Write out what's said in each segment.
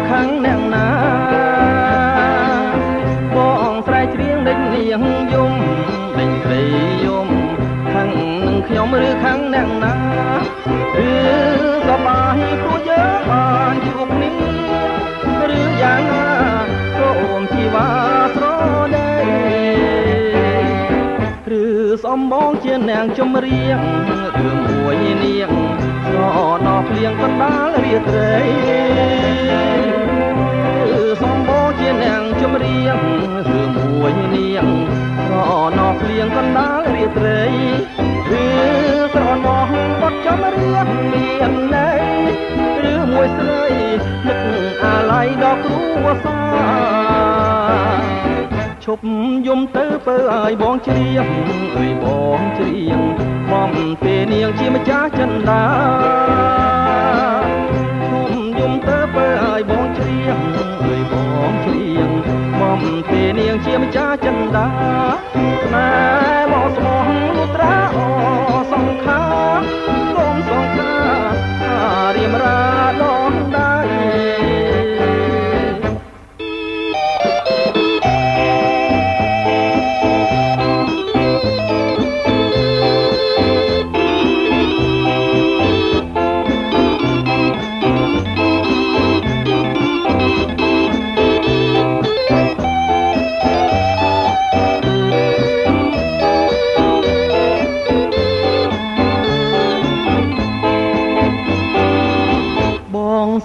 ខាងអ្នកណាបងស្រែកច្រៀងដេញនាងយំដេញស្រីយំខាងនឹងខ្ញុំឬខាងអ្នកណាឬសប្បាយព្រោះយើងបានជួបគ្នាឬយ៉ាងណាសូមជីវ៉ាស្រដីឬសំបងជាអ្នកចម្រៀងរឿងមួយនាងស្រណោភ្លៀងកណ្ដាលរាត្រីឬសំបងជាអ្នកចម្រៀងរឿងមួយនាងស្រណោភ្លៀងកណ្ដាលរាត្រីឬស្រណោបត់ចម្រៀងមានន័យឬមួយស្រីនឹកអាល័យដល់គ្រួសារឈប់យំទៅពើឲ្យបងច្រៀងអើយបងច្រៀងបំពេលនាងជាម្ចាស់ចិន្តាឈប់យំទៅពើឲ្យបងច្រៀងអើយបងច្រៀងបំពេលនាងជាម្ចាស់ចិន្តាណែមកស្មោះលុត្រាអសង្ខាសូមសង្ខារៀមរាដងដៃ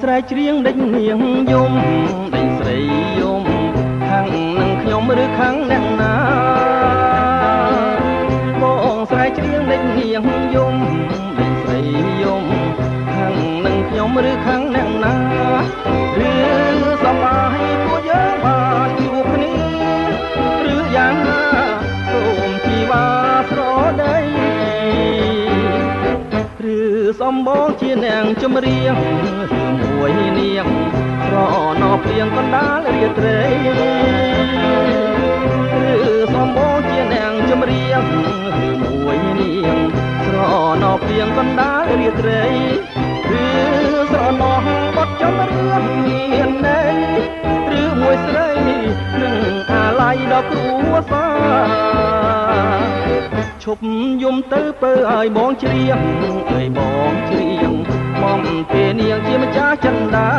ស្រែកច្រៀងដេញនាងយំដេញស្រីយំខាងនឹងខ្ញុំឬខាងអ្នកណាបងស្រែកច្រៀងដេញនាងយំដេញស្រីយំខាងនឹងខ្ញុំឬខាងអ្នកណាឬសប្បាយព្រោះយើងបានជួបគ្នាឬយ៉ាងណាសូមជីវ៉ាស្រដីឬសំបងជាអ្នកចម្រៀងរឿងមួយនាងស្រណោភ្លៀងកណ្ដាលរាត្រីឬសំបងជាអ្នកចម្រៀងរឿងមួយនាងស្រណោភ្លៀងកណ្ដាលរាត្រីឬស្រណោបត់ចម្រៀងមានន័យឬមួយស្រីនឹងអាល័យដល់គ្រួសារឈប់យំទៅពើឲ្យបងច្រៀងអើយបងច្រៀងបំពេលនាងជាម្ចាស់ចិន្តា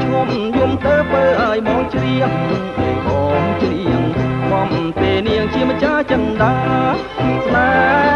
ឈប់យំទៅពើឲ្យបងច្រៀងអើយបងច្រៀងបំពេលនាងជាម្ចាស់ចិន្តាស្នេហ៍